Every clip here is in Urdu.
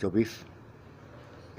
24।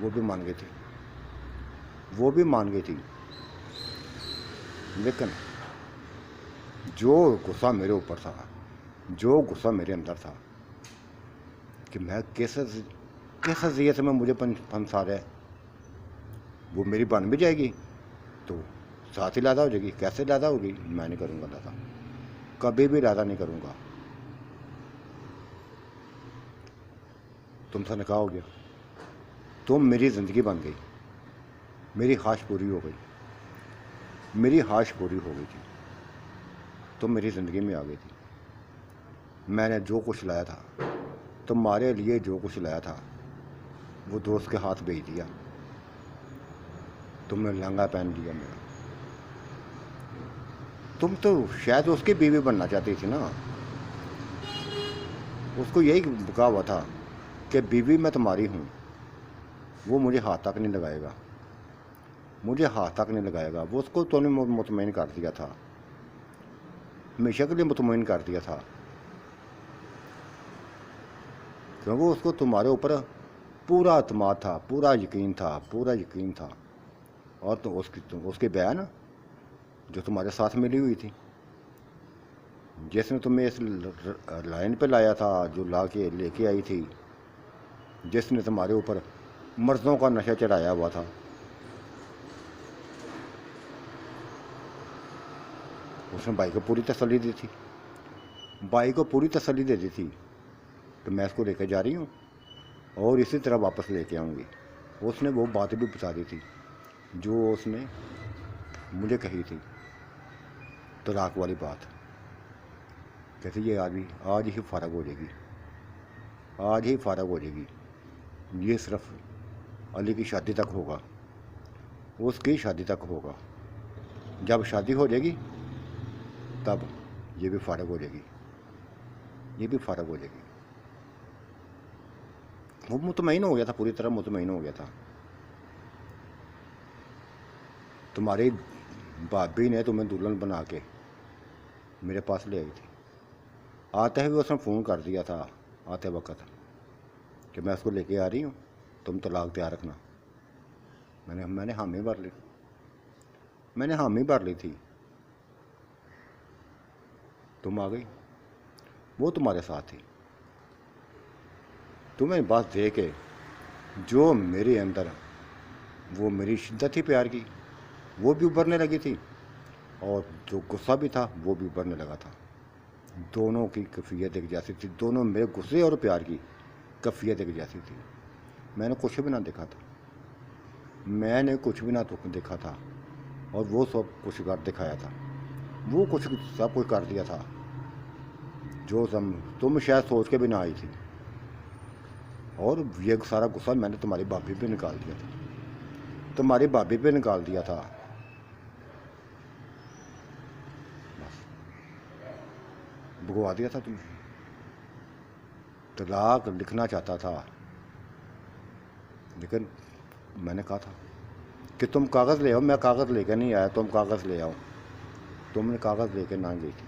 وہ بھی مان گئی تھی، وہ بھی مان گئی تھی، لیکن جو غصہ میرے اوپر تھا، جو غصہ میرے اندر تھا کہ میں کس ذریعے سے میں مجھے پھنسا رہا ہے، وہ میری بن بھی جائے گی تو ساتھ ہی لادا ہو جائے گی، کیسے لادا ہوگی؟ میں نہیں کروں گا لادا، کبھی بھی لادا نہیں کروں گا۔ تم سے نکاح ہو گیا، تم میری زندگی بن گئی، میری خواہش پوری ہو گئی، میری خواہش پوری ہو گئی تھی، تم میری زندگی میں آ گئی تھی۔ میں نے جو کچھ لایا تھا تمہارے لیے، جو کچھ لایا تھا وہ دوست کے ہاتھ بھیج دیا، تم نے لہنگا پہن لیا میرا۔ تم تو شاید اس کی بیوی بننا چاہتی تھی نا، اس کو یہی بکا ہوا تھا کہ بیوی میں تمہاری ہوں، وہ مجھے ہاتھ تک نہیں لگائے گا، مجھے ہاتھ تک نہیں لگائے گا۔ وہ اس کو تو نے مطمئن کر دیا تھا، ہمیشہ کے لیے مطمئن کر دیا تھا، کیونکہ اس کو تمہارے اوپر پورا اعتماد تھا، پورا یقین تھا، پورا یقین تھا۔ اور تو اس کی بہن جو تمہارے ساتھ ملی ہوئی تھی، جس نے تمہیں اس لائن پہ لایا تھا، جو لا کے لے کے آئی تھی، جس نے تمہارے اوپر مرضوں کا نشہ چڑھایا ہوا تھا، اس نے بھائی کو پوری تسلی دی تھی، بھائی کو پوری تسلی دے دی تھی کہ میں اس کو لے کے جا رہی ہوں اور اسی طرح واپس لے کے آؤں گی۔ اس نے وہ بات بھی بتا دی تھی جو اس نے مجھے کہی تھی، طلاق والی بات، کہتے یہ آدمی آج ہی فارغ ہو جائے گی، آج ہی فارغ ہو جائے گی، یہ صرف علی کی شادی تک ہوگا، اس کی شادی تک ہوگا، جب شادی ہو جائے گی تب یہ بھی فارغ ہو جائے گی، یہ بھی فارغ ہو جائے گی۔ وہ مطمئن ہو گیا تھا، پوری طرح مطمئن ہو گیا تھا۔ تمہاری بھابھی نے تمہیں دلہن بنا کے میرے پاس لے آئی تھی، آتے ہوئے اس نے فون کر دیا تھا آتے وقت کہ میں اس کو لے کے آ رہی ہوں، تم طلاق تیار رکھنا۔ میں نے حامی بھر لی، میں نے حامی بھر لی تھی، تم آ گئی، وہ تمہارے ساتھ تھی۔ تمہیں بات دے کے جو میرے اندر وہ میری شدت ہی پیار کی وہ بھی ابھرنے لگی تھی، اور جو غصہ بھی تھا وہ بھی ابھرنے لگا تھا، دونوں کی کیفیت ایک جیسی تھی، دونوں میرے غصے اور پیار کی کیفیت ایک جیسی تھی۔ میں نے کچھ بھی نہ دیکھا تھا، میں نے کچھ بھی نہ دیکھا تھا، اور وہ سب کچھ کر دکھایا تھا، وہ کچھ سب کچھ کر دیا تھا جو تم شاید سوچ کے بھی نہ آئی تھی۔ اور یہ سارا غصہ میں نے تمہاری بھابھی پہ نکال دیا تھا، تمہاری بھابھی پہ نکال دیا تھا، بس بگوا دیا تھا تمہیں۔ طلاق لکھنا چاہتا تھا، لیکن میں نے کہا تھا کہ تم کاغذ لے آؤ، میں کاغذ لے کے نہیں آیا، تم کاغذ لے آؤ، تم نے کاغذ لے کے نہ گئی تھی،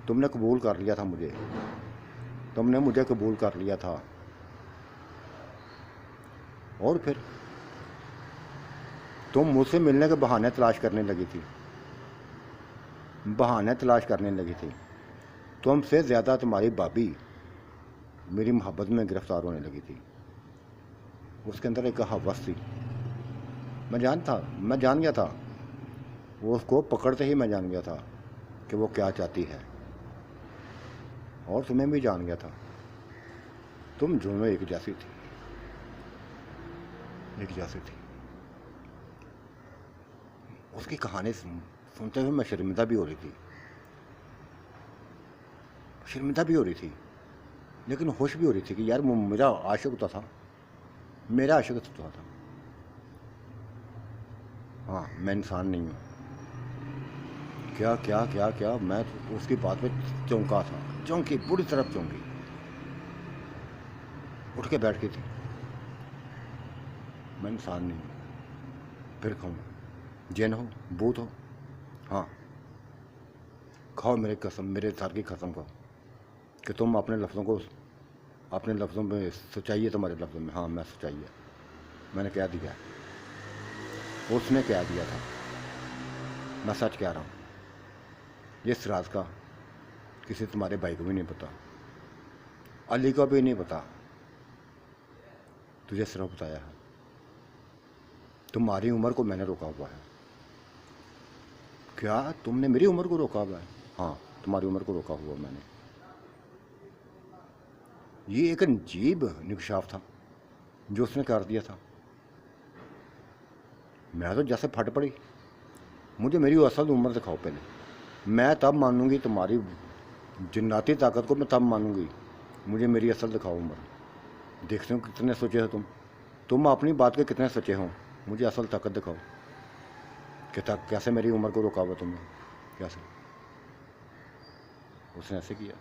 تم نے قبول کر لیا تھا مجھے، تم نے مجھے قبول کر لیا تھا، اور پھر تم مجھ سے ملنے کے بہانے تلاش کرنے لگی تھی، بہانے تلاش کرنے لگی تھی۔ تم سے زیادہ تمہاری بھابھی میری محبت میں گرفتار ہونے لگی تھی، اس کے اندر ایک ہوس تھی، میں جان گیا تھا، وہ اس کو پکڑتے ہی میں جان گیا تھا کہ وہ کیا چاہتی ہے، اور تمہیں بھی جان گیا تھا، تم دونوں ایک جیسی تھی، ایک جیسی تھی۔ اس کی کہانی سنتے ہوئے میں شرمندہ بھی ہو رہی تھی، شرمندہ بھی ہو رہی تھی، لیکن خوش بھی ہو رہی تھی کہ یار وہ میرا عاشق تو تھا، میرا عاشق تو تھا۔ ہاں میں انسان نہیں ہوں، کیا کیا کیا کیا میں اس کی بات پہ چونکا تھا، چونکی، پوری طرف چونکی، اٹھ کے بیٹھ گئی تھی۔ میں انسان نہیں ہوں، پھر کہوں جن ہو، بھوت ہو، ہاں کھاؤ میرے قسم، میرے سر کی قسم کھاؤ کہ تم اپنے لفظوں کو اپنے لفظوں میں سچائی ہے تمہارے لفظوں میں، ہاں میں سچائی ہے، میں نے کہہ دیا ہے، اس نے کہہ دیا تھا، میں سچ کہہ رہا ہوں۔ اس راز کا کسی تمہارے بھائی کو بھی نہیں پتا، علی کو بھی نہیں پتا، تجھے صرف بتایا ہے۔ تمہاری عمر کو میں نے روکا ہوا ہے۔ کیا تم نے میری عمر کو روکا ہوا ہے؟ ہاں تمہاری عمر کو روکا ہوا میں نے۔ یہ ایک عجیب انکشاف تھا جو اس نے کر دیا تھا۔ میں تو جیسے پھٹ پڑی، مجھے میری اصل عمر دکھاؤ پہلے، میں تب مانوں گی تمہاری جناتی طاقت کو، میں تب مانوں گی، مجھے میری اصل دکھاؤ عمر، دیکھتے ہو کتنے سوچے ہو تم اپنی بات کے کتنے سوچے ہو، مجھے اصل طاقت دکھاؤ کہ کیسے میری عمر کو روکا ہوا تم نے، کیسے؟ اس نے ایسے کیا،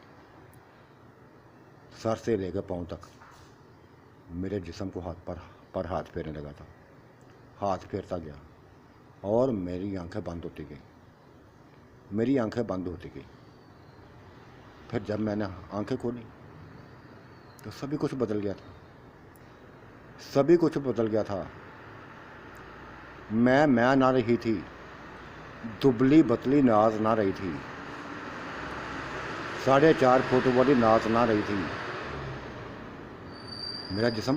سر سے لے کے پاؤں تک میرے جسم کو پر ہاتھ پھیرنے لگا تھا، ہاتھ پھیرتا گیا اور میری آنکھیں بند ہوتی گئی، میری آنکھیں بند ہوتی گئی۔ پھر جب میں نے آنکھیں کھولی تو سبھی کچھ بدل گیا تھا، سبھی کچھ بدل گیا تھا۔ میں نہ رہی تھی، دبلی بتلی ناز نہ رہی تھی، 4.5 فٹ والی ناز نہ رہی تھی۔ میرا جسم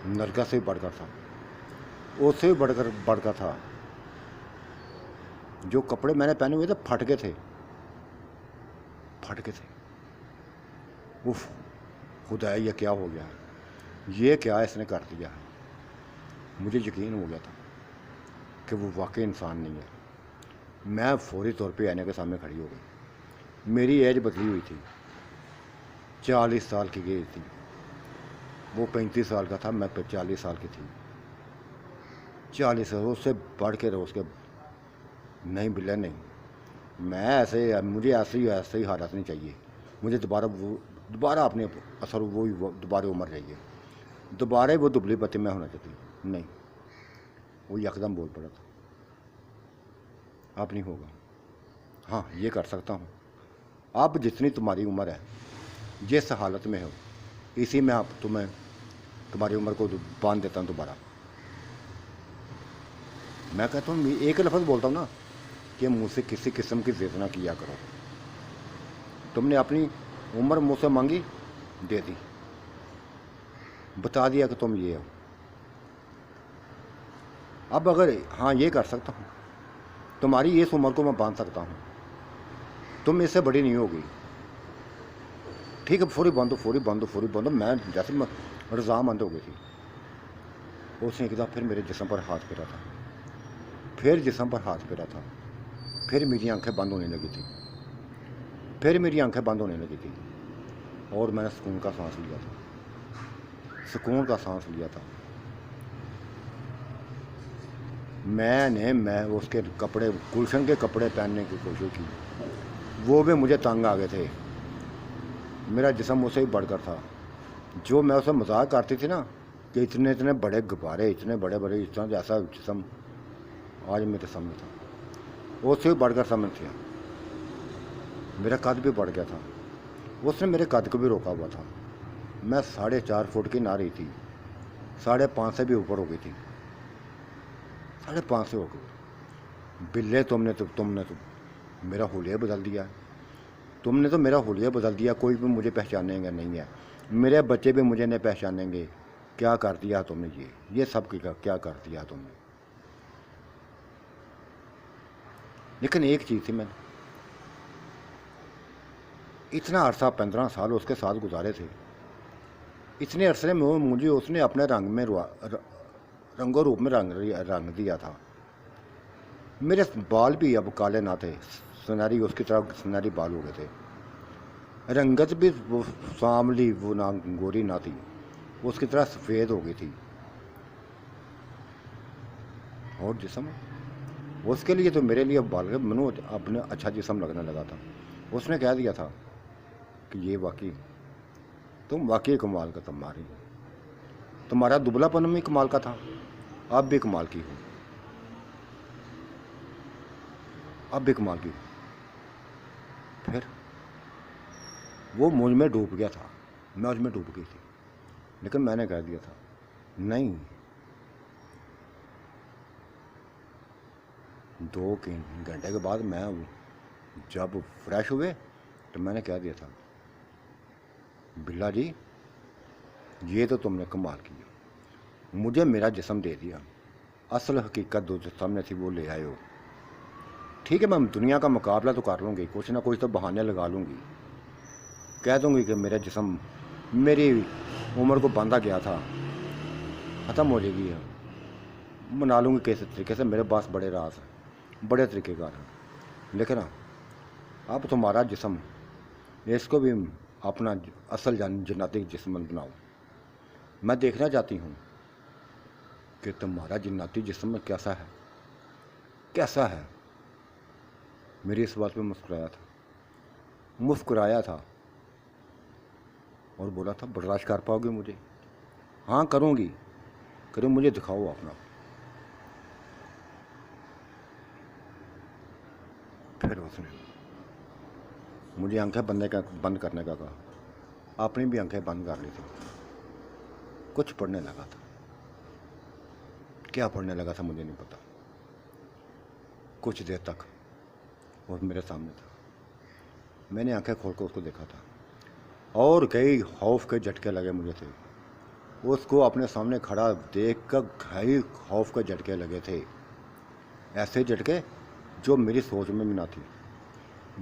نرگس سے بڑھ کر تھا، اس سے بڑھ کر تھا۔ جو کپڑے میں نے پہنے ہوئے تھے پھٹ کے تھے۔ اف خدا، یہ کیا ہو گیا، یہ کیا اس نے کر دیا ہے۔ مجھے یقین ہو گیا تھا کہ وہ واقعی انسان نہیں ہے۔ میں فوری طور پہ آئینے کے سامنے کھڑی ہو گئی۔ میری ایج بدلی ہوئی تھی، 40 سال کی ایج تھی، وہ 35 سال کا تھا، میں 40 سال کی تھی۔ 40 سال اس سے بڑھ کے رہو، اس کے نہیں بلے نہیں، میں مجھے ایسے ہی حالت نہیں چاہیے، مجھے دوبارہ اپنے اثر وہی دوبارہ عمر چاہیے، دوبارہ وہ دبلی پتی میں ہونا چاہتی نہیں۔ وہ یکدم بول پڑا تھا، اب نہیں ہوگا۔ ہاں یہ کر سکتا ہوں، اب جتنی تمہاری عمر ہے، جس حالت میں ہو، اسی میں اب تمہاری عمر کو باندھ دیتا ہوں دوبارہ۔ میں کہتا ہوں، ایک لفظ بولتا ہوں نا کہ مجھ سے کسی قسم کی ضد نہ کیا کرو۔ تم نے اپنی عمر مجھ سے مانگی، دے دی، بتا دیا کہ تم یہ ہو۔ اب اگر ہاں یہ کر سکتا ہوں، تمہاری اس عمر کو میں باندھ سکتا ہوں، تم اس سے بڑی نہیں ہوگی، ٹھیک ہے، فوری باندھو۔ میں جیسے رضامند ہو گئی تھی۔ اس نے کہا، پھر میرے جسم پر ہاتھ پھیرا تھا، پھر میری آنکھیں بند ہونے لگی تھی، اور میں نے سکون کا سانس لیا تھا۔ میں اس کے کپڑے، گلشن کے کپڑے پہننے کی کوشش کی، وہ بھی مجھے تنگ آ گئے تھے، میرا جسم اسے ہی بڑھ کر تھا۔ جو میں اسے مذاق کرتی تھی نا کہ اتنے بڑے غبارے، اتنے بڑے ایسا جسم آج میرے سامنے تھا، اس سے بھی بڑھ کر سامنے تھا۔ میرا قد بھی بڑھ گیا تھا، اس نے میرے قد کو بھی روکا ہوا تھا۔ میں 4.5 فٹ کی نہ رہی تھی، 5.5 سے بھی اوپر ہو گئی تھی، 5.5 سے ہو گئی۔ بلے تم نے تو میرا حلیہ بدل دیا، کوئی بھی مجھے پہچانیں گا نہیں ہے، میرے بچے بھی مجھے نہیں پہچانیں گے۔ کیا کر دیا تم نے، یہ سب کیا کر دیا تم نے۔ لیکن ایک چیز تھی، میں نے اتنا عرصہ 15 سال اس کے ساتھ گزارے تھے، اتنے عرصے میں مجھے اس نے اپنے رنگ و روپ میں رنگ دیا تھا۔ میرے بال بھی اب کالے نہ تھے، سنہری، اس کی طرح سنہری بال ہو گئے تھے، رنگت بھی وہ ساملی، وہ نہ گوری نہ تھی، اس کی طرح سفید ہو گئی تھی، اور جسم اس کے لیے تو میرے لیے بال منو اپنے اچھا جسم لگنے لگا تھا۔ اس نے کہہ دیا تھا کہ یہ واقعی کمال کا، تمہارا دبلا پن بھی کمال کا تھا، اب بھی کمال کی ہو، پھر وہ مجھ میں ڈوب گیا تھا، میں اس میں ڈوب گئی تھی، لیکن میں نے کہہ دیا تھا نہیں، 2 گھنٹے کے بعد میں جب فریش ہوئے تو میں نے کہہ دیا تھا بلا جی یہ تو تم نے کمال کیا، مجھے میرا جسم دے دیا، اصل حقیقت جو سامنے تھی وہ لے آئے ہو، ٹھیک ہے میں دنیا کا مقابلہ تو کر لوں گی، کچھ نہ کچھ تو بہانے لگا لوں گی، کہہ دوں گی کہ میرا جسم میری عمر کو باندھا گیا تھا، ختم ہو جائے گی، منا لوں گی کیسے طریقے سے، میرے پاس بڑے راز ہیں، بڑے طریقے کار ہیں، لیکن اب تمہارا جسم اس کو بھی اپنا اصل جناتی جسم بناؤ، میں دیکھنا چاہتی ہوں کہ تمہارا جناتی جسم کیسا ہے، کیسا ہے۔ میری اس بات پہ مسکرایا تھا اور بولا تھا برداشت کر پاؤ گے مجھے؟ ہاں کروں گی، کروں، مجھے دکھاؤ اپنا۔ پھر اس نے مجھے آنکھیں بند کرنے کا کہا، اپنی بھی آنکھیں بند کر لی تھی، کچھ پڑھنے لگا تھا، کیا پڑھنے لگا تھا مجھے نہیں پتا، کچھ دیر تک وہ میرے سامنے تھا، میں نے آنکھیں کھول کر اس کو دیکھا تھا، اور کئی خوف کے جھٹکے لگے مجھے تھے، اس کو اپنے سامنے کھڑا دیکھ کر کئی خوف کے جھٹکے لگے تھے، ایسے جھٹکے جو میری سوچ میں بھی نہ تھی،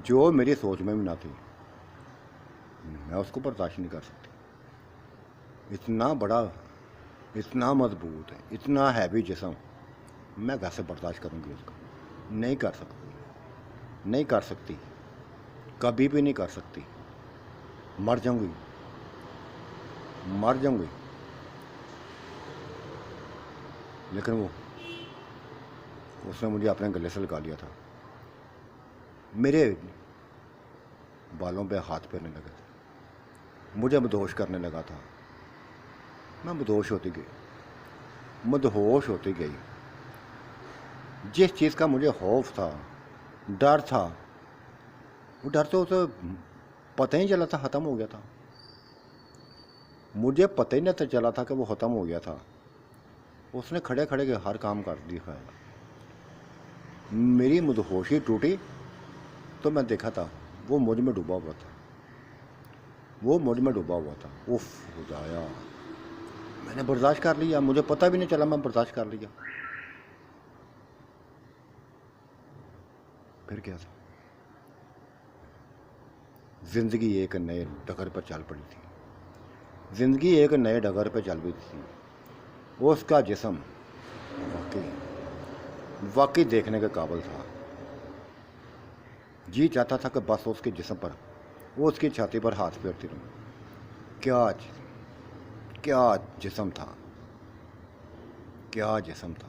جو میری سوچ میں بھی نہ تھی، میں اس کو برداشت نہیں کر سکتی، اتنا بڑا، اتنا مضبوط، اتنا ہیوی جسم، میں کیسے برداشت کروں گی اس کو؟ نہیں کر سکتی، نہیں کر سکتی، کبھی بھی نہیں کر سکتی، مر جاؤں گی، مر جاؤں گی۔ لیکن اس نے مجھے اپنے گلے سے لگا لیا تھا، میرے بالوں پہ ہاتھ پھیرنے لگے تھے، مجھے مدہوش کرنے لگا تھا، میں مدہوش ہوتی گئی، جس چیز کا مجھے خوف تھا، ڈر تھا، وہ ڈر تو اسے پتہ ہی چلا تھا ختم ہو گیا تھا، مجھے پتہ ہی نہیں چلا تھا کہ وہ ختم ہو گیا تھا، اس نے کھڑے کھڑے کے ہر کام کر دکھایا، میری مدہوشی ٹوٹی تو میں دیکھا تھا وہ مجھ میں ڈوبا ہوا تھا، وہ مجھ میں ڈوبا ہوا تھا، اف خدایا، میں نے برداشت کر لیا، مجھے پتہ بھی نہیں چلا میں برداشت کر لیا۔ پھر کیا تھا، زندگی ایک نئے ڈگر پر چل پڑی تھی، زندگی ایک نئے ڈگر پہ چل پڑی تھی، اس کا جسم واقعی دیکھنے کے قابل تھا، جی چاہتا تھا کہ بس اس کے جسم پر، وہ اس کی چھاتی پر ہاتھ پھیرتی رہوں، کیا جسم تھا، کیا جسم تھا۔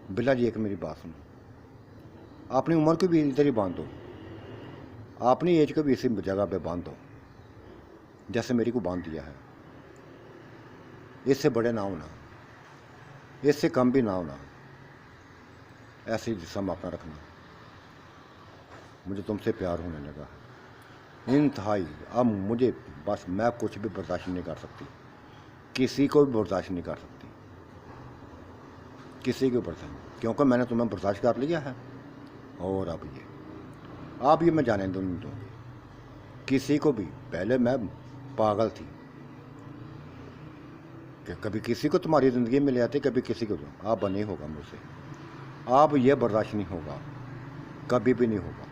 بلا جی ایک میری بات سنو، اپنی عمر کو بھی ادھر ہی باندھ دو، اپنی ایج کو بھی اسی جگہ پہ باندھ دو جیسے میری کو باندھ دیا ہے، اس سے بڑے نہ ہونا، اس سے کم بھی نہ ہونا، ایسے جسم اپنا رکھنا، مجھے تم سے پیار ہونے لگا انتہائی، اب مجھے بس میں کچھ بھی برداشت نہیں کر سکتی، کسی کو بھی برداشت نہیں کر سکتی، کسی کو برداشت، کیونکہ میں نے تمہیں برداشت کر لیا ہے، اور اب یہ میں جانے دوں گی کسی کو بھی، پہلے میں پاگل تھی کہ کبھی کسی کو تمہاری زندگی میں لے آتے، کبھی کسی کو، اب نہیں ہوگا مجھ سے، اب یہ برداشت نہیں ہوگا، کبھی بھی نہیں ہوگا۔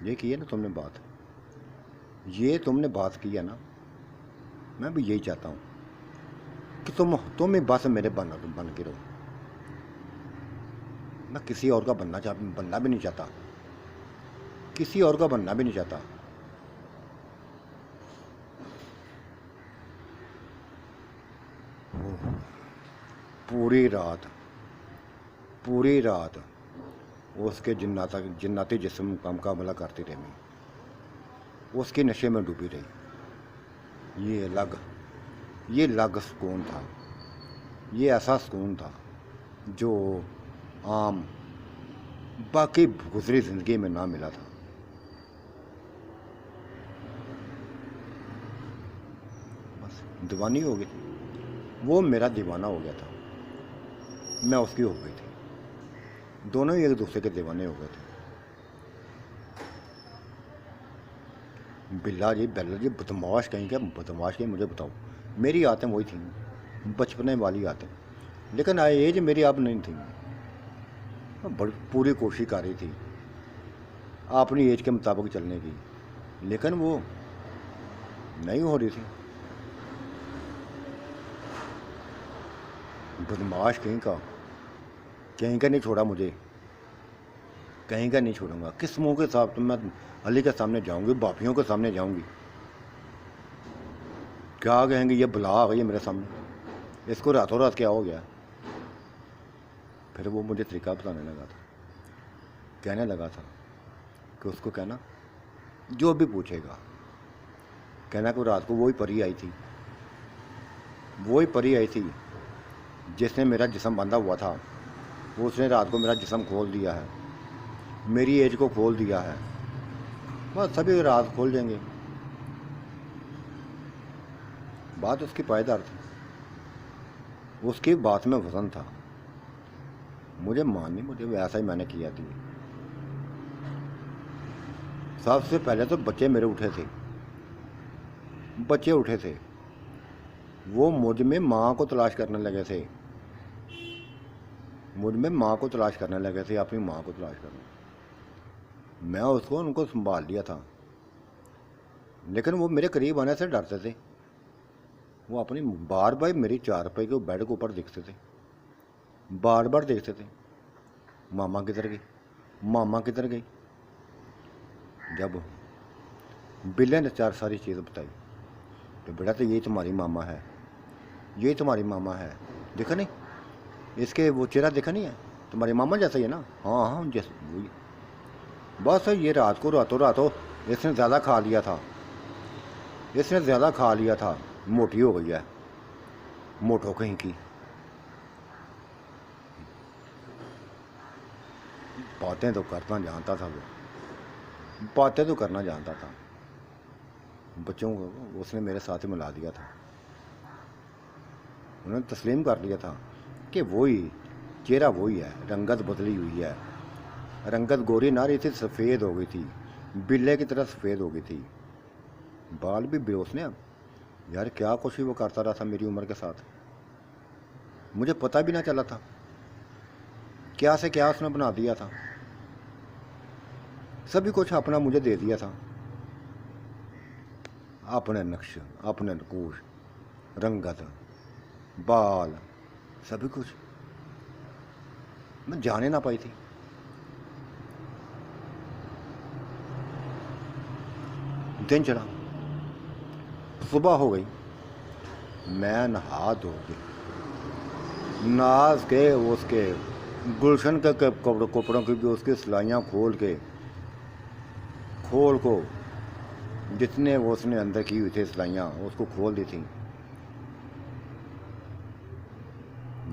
یہ کی ہے نا تم نے بات، یہ تم نے بات کی ہے نا، میں بھی یہی چاہتا ہوں کہ تم ہی بس میرے بن کے رہو، میں کسی اور کا بننا بھی نہیں چاہتا، کسی اور کا بننا بھی نہیں چاہتا۔ پوری رات اس کے جناتی جسم کا مقابلہ کرتی رہی، اس کے نشے میں ڈوبی رہی، یہ الگ سکون تھا، یہ ایسا سکون تھا جو عام باقی گزری زندگی میں نہ ملا تھا. بس دیوانی ہو گئی تھی. وہ میرا دیوانہ ہو گیا تھا, میں اس کی ہو گئی تھی. دونوں ہی ایک دوسرے کے دیوانے ہو گئے تھے. بلا جی بدماش کہیں کیا بدماش کہیں, مجھے بتاؤ. میری عادتیں وہی تھیں, بچپنے والی عادتیں, لیکن ایج میری اب نہیں تھی. بڑی پوری کوشش کر رہی تھی اپنی ایج کے مطابق چلنے کی, لیکن وہ نہیں ہو رہی تھی. بدماش کہیں کا نہیں چھوڑا مجھے, کہیں کا نہیں چھوڑوں گا. کس منہ کے ساتھ تو میں علی کے سامنے جاؤں گی, باپیوں کے سامنے جاؤں گی, کیا کہیں گے یہ بلا آ گئی ہے میرے سامنے, اس کو راتوں رات کیا ہو گیا. پھر وہ مجھے طریقہ بتانے لگا تھا, کہنے لگا تھا کہ اس کو کہنا جو بھی پوچھے گا, کہنا کہ رات کو وہی پری آئی تھی جس نے میرا جسم باندھا ہوا تھا. اس نے رات کو میرا جسم کھول دیا ہے, میری ایج کو کھول دیا ہے. بس سبھی رات کھول دیں گے. بات اس کی پائیدار تھی, اس کی بات میں وزن تھا. مجھے ماننی, مجھے ویسا ہی میں نے کیا تھی. سب سے پہلے تو بچے میرے اٹھے تھے. وہ مجھ میں ماں کو تلاش کرنے لگے تھے, اپنی ماں کو تلاش کرنا. میں ان کو سنبھال لیا تھا, لیکن وہ میرے قریب آنے سے ڈرتے تھے. وہ اپنی بار بار میری چارپائی کے بیڈ کے اوپر دیکھتے تھے, بار بار دیکھتے تھے ماما کدھر گئی. جب بلے نے ساری چیزیں بتائی تو بیٹا تو یہی تمہاری ماما ہے, دیکھا نہیں اس کے وہ چہرہ دیکھا نہیں ہے, تمہاری ماما جیسا ہی ہے نا. ہاں جیسے وہی. بس یہ راتوں اس نے زیادہ کھا لیا تھا, موٹی ہو گئی ہے, موٹو کہیں کی. باتیں تو کرنا جانتا تھا, بچوں کو اس نے میرے ساتھ ہی ملا دیا تھا. انہوں نے تسلیم کر لیا تھا کہ وہی چہرہ وہی ہے, رنگت بدلی ہوئی ہے. رنگت گوری نہ رہی تھی, سفید ہو گئی تھی, بلے کی طرح سفید ہو گئی تھی. بال بھی اس نے, یار کیا کچھ وہ کرتا رہا تھا میری عمر کے ساتھ, مجھے پتہ بھی نہ چلا تھا. کیا سے کیا اس نے بنا دیا تھا, سبھی کچھ اپنا مجھے دے دیا تھا. اپنے نقش, اپنے نقوش, رنگت, بال, سبھی کچھ میں جانے نہ پائی تھی. دن چڑھا, صبح ہو گئی, میں نہا دھو کے ناز کے اس کے گلشن کے کپڑوں کی بھی اس کی سلائیاں کھول کو جتنے وہ اس نے اندر کی ہوئی تھی سلائیاں اس کو کھول دی تھیں.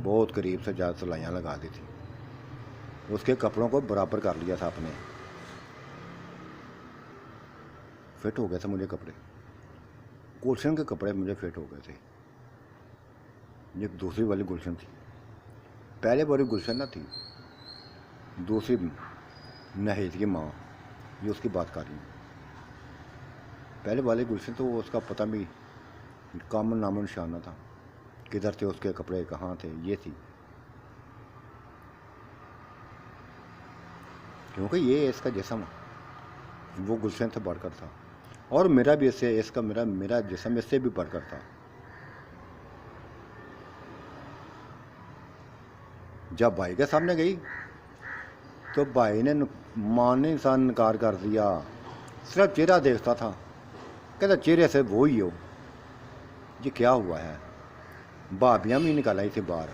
بہت قریب سے جا سلائیاں لگا دی تھی. اس کے کپڑوں کو برابر کر لیا تھا اپنے. فٹ ہو گئے تھے مجھے کپڑے, گلشن کے کپڑے مجھے فٹ ہو گئے تھے. یہ دوسری والی گلشن تھی, پہلے والی گلشن نہ تھی, دوسری نہید کی ماں, یہ اس کی بات کر رہی ہوں. پہلے والی گلشن تو اس کا پتہ بھی کام نام و نشان نہ تھا, کدھر تھے اس کے کپڑے, کہاں تھے. یہ تھی کیونکہ یہ اس کا جسم وہ گلشن سے بڑھ کر تھا, اور میرا بھی میرا جسم اس سے بھی بڑھ کر تھا. جب بھائی کے سامنے گئی تو بھائی نے ماں نے انسان انکار کر دیا, صرف چہرہ دیکھتا تھا, کہتا چہرے سے وہی ہو. یہ کیا ہوا ہے. بھابیاں بھی نکال آئی تھی باہر,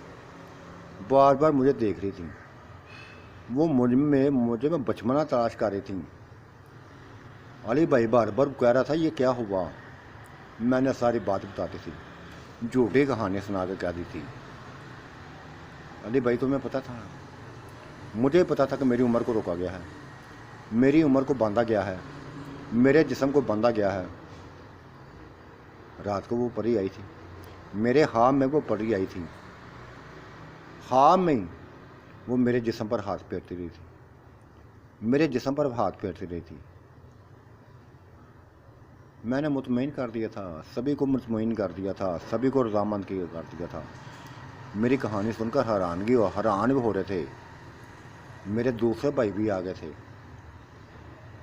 بار بار مجھے دیکھ رہی تھیں. وہ مجھے میں بچپنا تلاش کر رہی تھیں. علی بھائی بار بار کہہ رہا تھا یہ کیا ہوا. میں نے ساری بات بتاتی تھی, جھوٹی کہانی سنا کے کہہ دی تھی. علی بھائی تمہیں پتہ تھا مجھے پتا تھا کہ میری عمر کو روکا گیا ہے، میری عمر کو باندھا گیا ہے، میرے جسم کو باندھا گیا ہے۔ رات کو وہ پری آئی تھی، میرے خواب میں وہ پری آئی تھی، خواب میں وہ میرے جسم پر ہاتھ پھیرتی رہی تھی، میرے جسم پر ہاتھ پھیرتی رہی تھی۔ میں نے مطمئن کر دیا تھا، سبھی کو مطمئن کر دیا تھا، سبھی کو رضامند کر دیا تھا۔ میری کہانی سن کر حیران بھی ہو رہے تھے۔ میرے دوسرے بھائی بھی آ گئے تھے،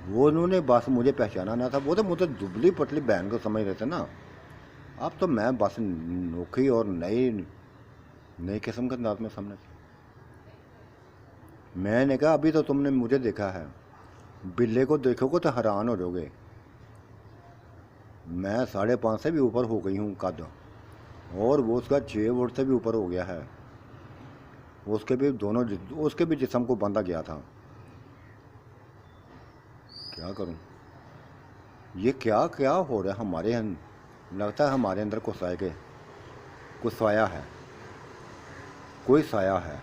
وہ انہوں نے بس مجھے پہچانا نہ تھا، وہ تو مجھے دبلی پتلی بہن کو سمجھ رہے تھے نا۔ اب تو میں بس نوکھی اور نئی قسم کے انداز میں سامنے تھی۔ میں نے کہا ابھی تو تم نے مجھے دیکھا ہے، بلے کو دیکھو گے تو حیران ہو جاؤ گے۔ میں 5.5 سے بھی اوپر ہو گئی ہوں قد، اور وہ اس کا 6 فٹ سے بھی اوپر ہو گیا ہے۔ اس کے بھی جسم کو باندھا گیا تھا۔ کیا کروں؟ یہ کیا ہو رہا ہے لگتا ہے ہمارے اندر کوئی سایہ ہے، کوئی سایہ ہے۔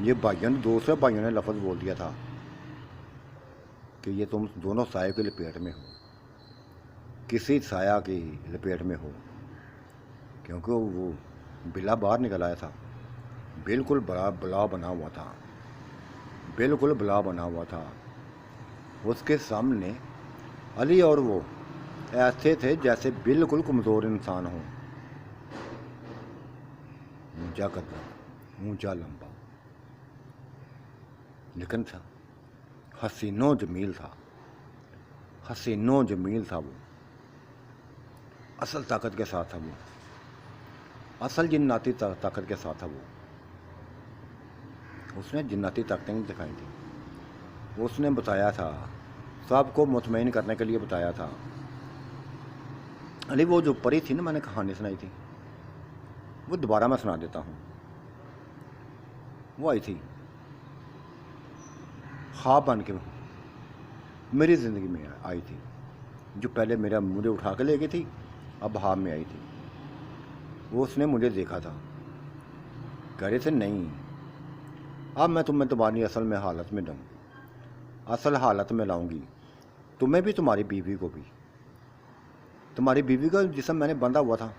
یہ دوسرے بھائیوں نے لفظ بول دیا تھا کہ یہ تم دونوں سائے کی لپیٹ میں ہو، کسی سایہ کی لپیٹ میں ہو، کیونکہ وہ بلا باہر نکل آیا تھا، بالکل بلا بنا ہوا تھا، بالکل بلا بنا ہوا تھا۔ اس کے سامنے علی اور وہ ایسے تھے جیسے بالکل کمزور انسان ہوں، اونچا قد، اونچا لمبا، لیکن تھا حسین و جمیل تھا، حسین و جمیل تھا۔ وہ اصل طاقت کے ساتھ تھا، وہ اصل جناتی طاقت کے ساتھ تھا۔ وہ اس نے جناتی طاقتیں دکھائی تھی، اس نے بتایا تھا، سب کو مطمئن کرنے کے لیے بتایا تھا۔ علی وہ جو پری تھی نا، میں نے کہانی سنائی تھی، وہ دوبارہ میں سنا دیتا ہوں۔ وہ آئی تھی خواب بن کے، میری زندگی میں آئی تھی، جو پہلے مجھے اٹھا کے لے گئی تھی، اب خواب میں آئی تھی۔ وہ اس نے مجھے دیکھا تھا، کہہ رہے تھے نہیں، اب میں تمہیں تمہاری اصل حالت میں لاؤں گی، تمہیں بھی، تمہاری بیوی کو بھی۔ تمہاری بیوی کا جسم میں نے باندھا ہوا تھا،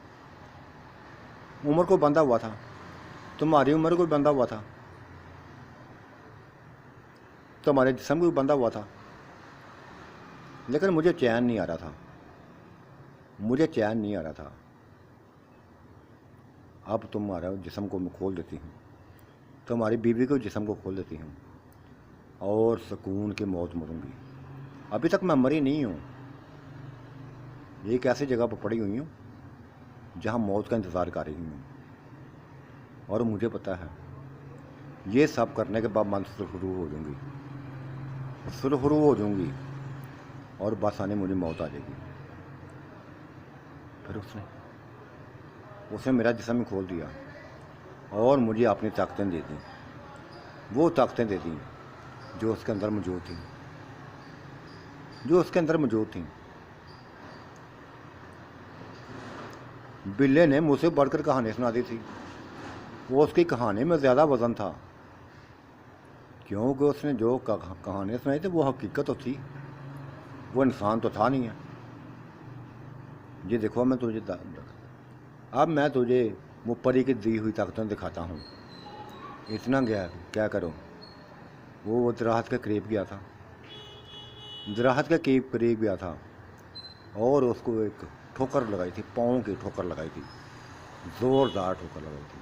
عمر کو باندھا ہوا تھا، تمہاری عمر کو باندھا ہوا تھا، تمہارے جسم کو باندھا ہوا تھا، لیکن مجھے چین نہیں آ رہا تھا، مجھے چین نہیں آ رہا تھا۔ اب تمہارا جسم کو میں کھول دیتی ہوں، تمہاری بیوی کو جسم کو کھول دیتی ہوں، اور سکون کی موت مروں گی۔ ابھی تک میں مری نہیں ہوں، ایک ایسی جگہ پر پڑی ہوئی ہوں جہاں موت کا انتظار کر رہی ہوں، اور مجھے پتہ ہے یہ سب کرنے کے بعد من سرخرو ہو جاؤں گی، اور بس آنے مجھے موت آ جائے گی۔ پھر اس نے میرا جسم کھول دیا اور مجھے اپنی طاقتیں دے دیں، وہ طاقتیں دے دیں جو اس کے اندر موجود تھیں، بلے نے مجھ سے بڑھ کر کہانی سنا دی تھی۔ وہ اس کی کہانی میں زیادہ وزن تھا، کیونکہ اس نے جو کہانی سنائی تھی وہ حقیقت تو تھی، وہ انسان تو تھا نہیں ہے۔ یہ دیکھو، اب میں تجھے وہ پری کی دی ہوئی طاقتیں دکھاتا ہوں۔ اتنا گیا کیا کرو، وہ درخت کے قریب گیا تھا، اور اس کو ایک ٹھوکر لگائی تھی، پاؤں کی ٹھوکر لگائی تھی، زوردار ٹھوکر لگائی تھی،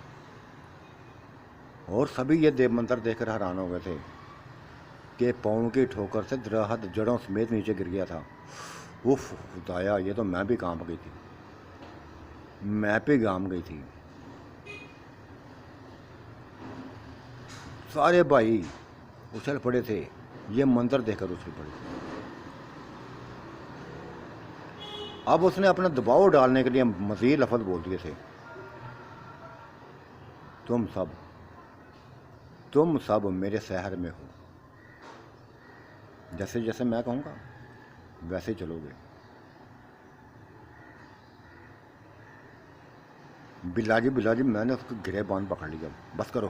اور سبھی یہ دیو منتر دیکھ کر حیران ہو گئے تھے کہ پاؤں کی ٹھوکر سے درخت جڑوں سمیت نیچے گر گیا تھا۔ اف خدایا، یہ تو میں بھی کانپ گئی تھی، سارے بھائی اچھل پڑے تھے، یہ منتر دیکھ کر اچھل پڑے تھے۔ اب اس نے اپنا دباؤ ڈالنے کے لیے مزید لفظ بول دیے تھے، تم سب میرے سحر میں ہو، جیسے جیسے میں کہوں گا ویسے چلو گے۔ بلا جی میں نے اس کو گرے باندھ پکڑ لیا، بس کرو،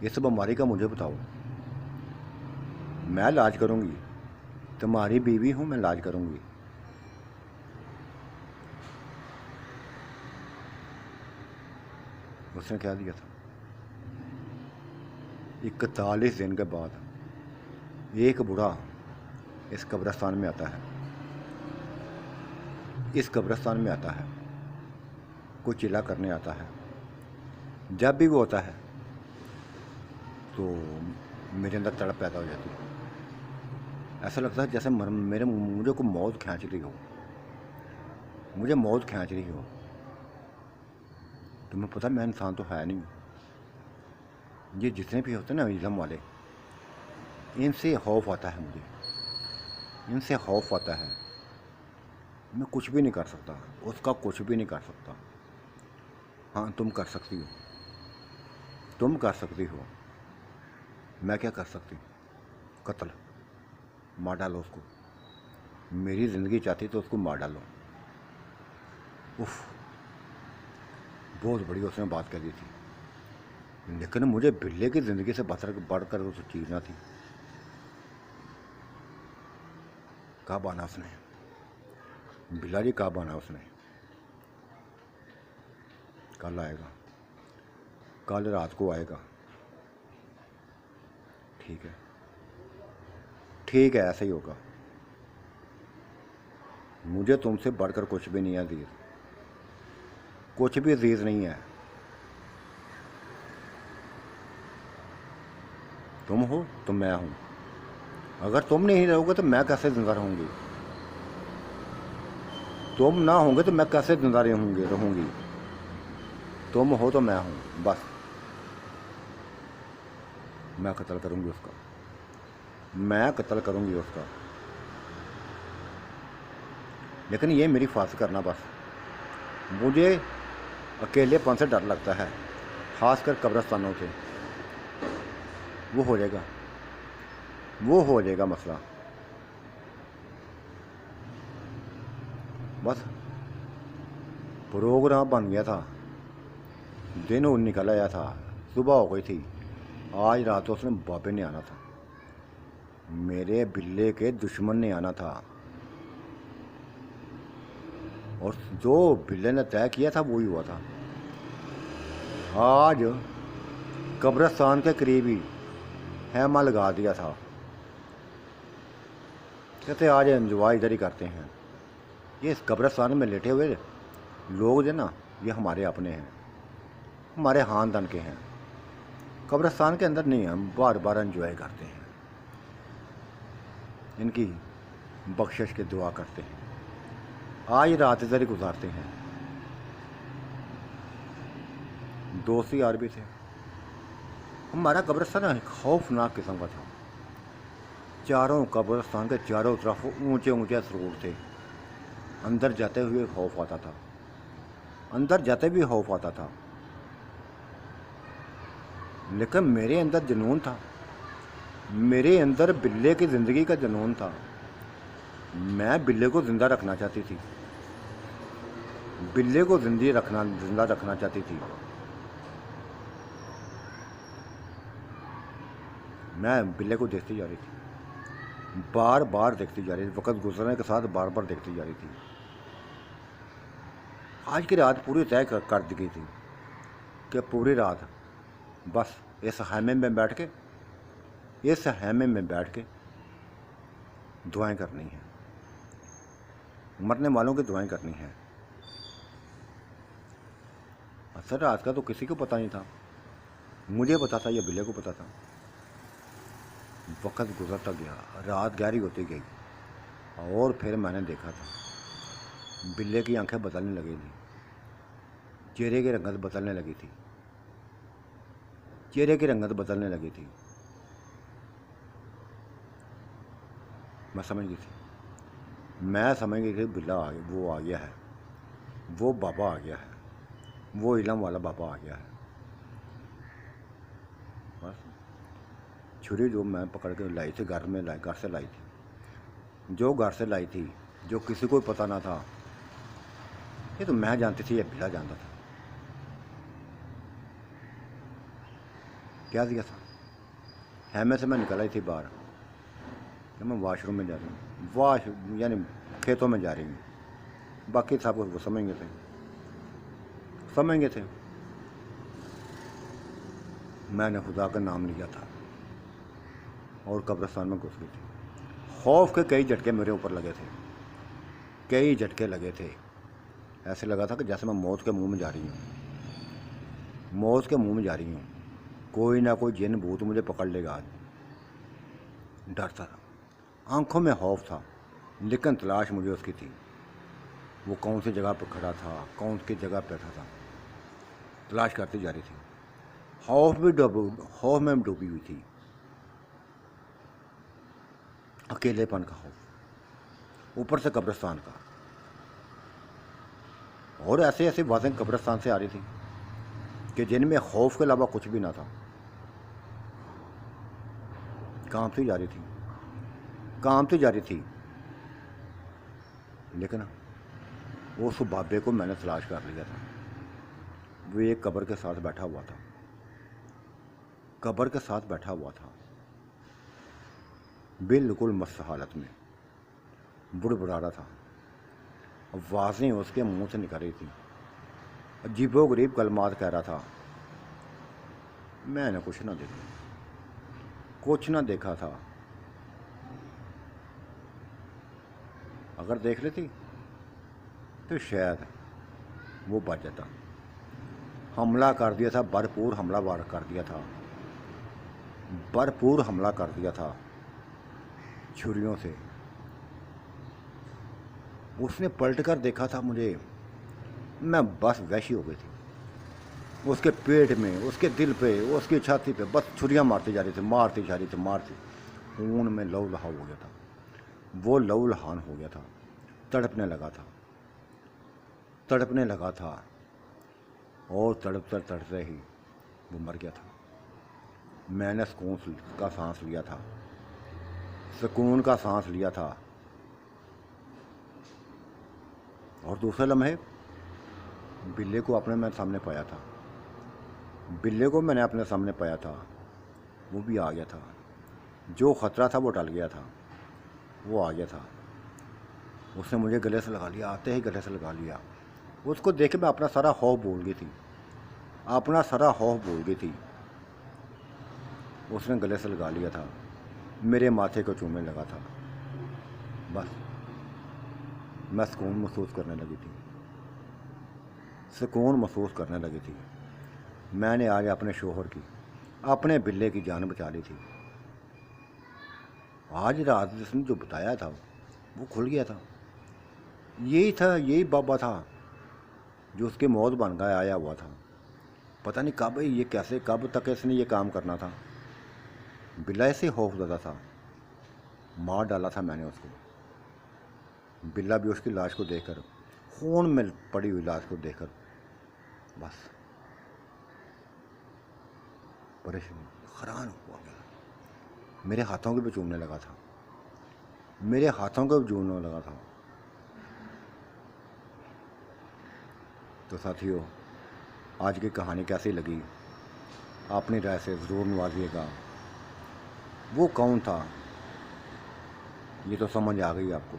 اس بیماری کا مجھے بتاؤ، میں علاج کروں گی، تمہاری بیوی ہوں، میں علاج کروں گی۔ اس نے کیا دیا تھا؟ 41 دن کے بعد ایک بوڑھا اس قبرستان میں آتا ہے، اس قبرستان میں آتا ہے، کوئی چلا کرنے آتا ہے۔ جب بھی وہ ہوتا ہے تو میرے اندر تڑپ پیدا ہو جاتی ہے، ایسا لگتا ہے جیسے مجھے کوئی موت کھینچ رہی ہو، مجھے موت کھینچ رہی ہو۔ تمہیں پتہ میں انسان تو ہے نہیں، یہ جتنے بھی ہوتے ہیں نا علم والے، ان سے خوف آتا ہے مجھے، ان سے خوف آتا ہے۔ میں کچھ بھی نہیں کر سکتا، اس کا کچھ بھی نہیں کر سکتا۔ ہاں تم کر سکتی ہو، تم کر سکتی ہو، میں کیا کر سکتی ہوں؟ قتل، مار ڈالو اس کو، میری زندگی چاہتی تو اس کو مار ڈالو۔ اف، بہت بڑی اس نے بات کہہ دی تھی، لیکن مجھے بلے کی زندگی سے بڑھ کر اس چیز نہ تھی۔ کب آنا اس نے؟ بلا جی کب آنا اس نے؟ کل آئے گا، کل رات کو آئے گا، ٹھیک ہے، ٹھیک ہے، ایسا ہی ہوگا۔ مجھے تم سے بڑھ کر کچھ بھی نہیں ہے عزیز، کچھ بھی عزیز نہیں ہے۔ تم ہو تو میں ہوں، اگر تم نہیں رہو گے تو میں کیسے زندہ رہوں گی؟ تم نہ ہوں گے تو میں کیسے زندہ رہوں گی؟ تم ہو تو میں ہوں، بس۔ میں قتل کروں گی اس کا، میں قتل کروں گی اس کا، لیکن یہ میری حفاظت کرنا بس۔ مجھے اکیلے پن سے ڈر لگتا ہے، خاص کر قبرستانوں سے۔ وہ ہو جائے گا، وہ ہو جائے گا مسئلہ، بس۔ پروگرام بن گیا تھا، دن نکل آیا تھا، صبح ہو گئی تھی، آج رات اس نے بابے نے آنا تھا، میرے بلے کے دشمن نے آنا تھا، اور جو بلے نے طے کیا تھا وہی ہوا تھا۔ آج قبرستان کے قریب ہی خیمہ لگا دیا تھا، کہتے آج انجوائے ادھر ہی کرتے ہیں۔ یہ اس قبرستان میں لیٹے ہوئے لوگ جو نا، یہ ہمارے اپنے ہیں، ہمارے خاندان کے ہیں۔ قبرستان کے اندر نہیں، ہم بار بار انجوائے کرتے ہیں، ان کی بخشش کی دعا کرتے ہیں، آج رات ادھر ہی گزارتے ہیں۔ دوست یار بھی تھے۔ ہمارا قبرستان خوفناک قسم کا تھا، چاروں قبرستان کے چاروں طرف اونچے اونچے سرور تھے، اندر جاتے ہوئے خوف آتا تھا، اندر جاتے بھی خوف آتا تھا، لیکن میرے اندر جنون تھا، میرے اندر بلے کی زندگی کا جنون تھا۔ میں بلے کو زندہ رکھنا چاہتی تھی، بلے کو زندہ رکھنا چاہتی تھی۔ میں بلے کو دیکھتی جا رہی تھی، بار بار دیکھتی جا رہی تھی، وقت گزرنے کے ساتھ بار بار دیکھتی جا رہی تھی۔ آج کی رات پوری طے کر دی گئی تھی کہ پوری رات بس اس خیمے میں بیٹھ کے دعائیں کرنی ہیں، مرنے والوں کی دعائیں کرنی ہیں۔ اثر رات کا تو کسی کو پتہ نہیں تھا، مجھے پتا تھا یا بلے کو پتا تھا۔ وقت گزرتا گیا، رات گہری ہوتی گئی، اور پھر میں نے دیکھا تھا بلے کی آنکھیں بدلنے لگی تھی، چہرے کی رنگت بدلنے لگی تھی، چہرے کی رنگت بدلنے لگی تھی۔ میں سمجھ گئی تھی بلا وہ آ گیا ہے، وہ بابا آ گیا ہے، وہ علم والا بابا آ گیا ہے۔ بس چھری جو میں پکڑ کے لائی تھی گھر سے لائی تھی، جو گھر سے لائی تھی، جو کسی کو پتہ نہ تھا، یہ تو میں جانتی تھی، یہ بلا جانتا تھا کیا دیا تھا؟ خیمے سے میں نکل آئی تھی باہر کہ میں واش روم میں جا رہی ہوں، یعنی کھیتوں میں جا رہی ہوں، باقی سب وہ سمجھ گئے تھے میں نے خدا کا نام لیا تھا اور قبرستان میں گھس گئی تھی۔ خوف کے کئی جھٹکے میرے اوپر لگے تھے، کئی جھٹکے لگے تھے، ایسے لگا تھا کہ جیسے میں موت کے منہ میں جا رہی ہوں، موت کے منہ میں جا رہی ہوں، کوئی نہ کوئی جن بھوت مجھے پکڑ لے گا۔ ڈرتا تھا، آنکھوں میں خوف تھا، لیکن تلاش مجھے اس کی تھی، وہ کون سی جگہ پہ کھڑا تھا، کون سی جگہ پہ بیٹھا تھا، تلاش کرتی جا رہی تھی۔ خوف میں ڈوبی ہوئی تھی، اکیلے پن کا خوف، اوپر سے قبرستان کا، اور ایسے ایسے باتیں قبرستان سے آ رہی تھی کہ جن میں خوف کے علاوہ کچھ بھی نہ تھا۔ کانپتی جا رہی تھی، لیکن اس بابے کو میں نے تلاش کر لیا تھا۔ وہ ایک قبر کے ساتھ بیٹھا ہوا تھا، بالکل مست حالت میں، بڑبڑا رہا تھا، آوازیں اس کے منہ سے نکل رہی تھی، عجیب و غریب کلمات کہہ رہا تھا۔ میں نے کچھ نہ دیکھا تھا، اگر دیکھ لیتی تو شاید وہ بچ جاتا۔ حملہ کر دیا تھا، بھرپور حملہ کر دیا تھا چھریوں سے۔ اس نے پلٹ کر دیکھا تھا مجھے، میں بس وحشی ہو گئی تھی۔ اس کے پیٹ میں، اس کے دل پہ، اس کی چھاتی پہ بس چھریاں مارتی جا رہی تھی، خون میں لہو لہان ہو گیا تھا، وہ لہو لہان ہو گیا تھا، تڑپنے لگا تھا، اور تڑپتے ہی وہ مر گیا تھا۔ میں نے سکون کا سانس لیا تھا، اور دوسرے لمحے بلے کو میں نے اپنے سامنے پایا تھا، وہ بھی آ گیا تھا۔ جو خطرہ تھا وہ ٹل گیا تھا، وہ آ گیا تھا، اس نے مجھے گلے سے لگا لیا، آتے ہی گلے سے لگا لیا۔ اس کو دیکھ کے میں اپنا سارا خوف بھول گئی تھی، اس نے گلے سے لگا لیا تھا، میرے ماتھے کو چومنے لگا تھا، بس میں سکون محسوس کرنے لگی تھی۔ میں نے آج اپنے شوہر کی، اپنے بلے کی جان بچا لی تھی۔ آج رات جس نے جو بتایا تھا وہ کھل گیا تھا، یہی بابا تھا جو اس کی موت بن گیا آیا ہوا تھا۔ پتہ نہیں کب تک اس نے یہ کام کرنا تھا۔ بلا ایسے خوف زدہ تھا، مار ڈالا تھا میں نے اس کو۔ بلا بھی اس کی لاش کو دیکھ کر، خون میں پڑی ہوئی لاش کو دیکھ کر بس پریشان حیران ہوا گیا، میرے ہاتھوں کو بھی چومنے لگا تھا۔ تو ساتھیو، آج کی کہانی کیسی لگی اپنی رائے سے ضرور نوازیے گا۔ وہ کون تھا یہ تو سمجھ آ گئی آپ کو،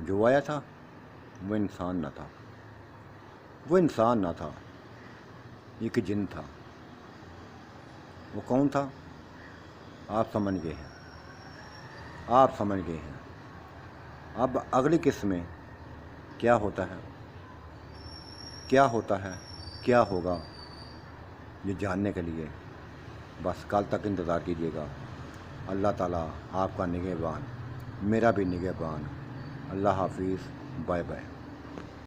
جو آیا تھا وہ انسان نہ تھا، ایک جن تھا۔ وہ کون تھا آپ سمجھ گئے ہیں۔ اب اگلی قسط میں کیا ہوتا ہے، کیا ہوگا، یہ جاننے کے لیے بس کل تک انتظار کیجیے گا۔ اللہ تعالیٰ آپ کا نگہبان، میرا بھی نگہبان۔ اللہ حافظ، بائے بائے۔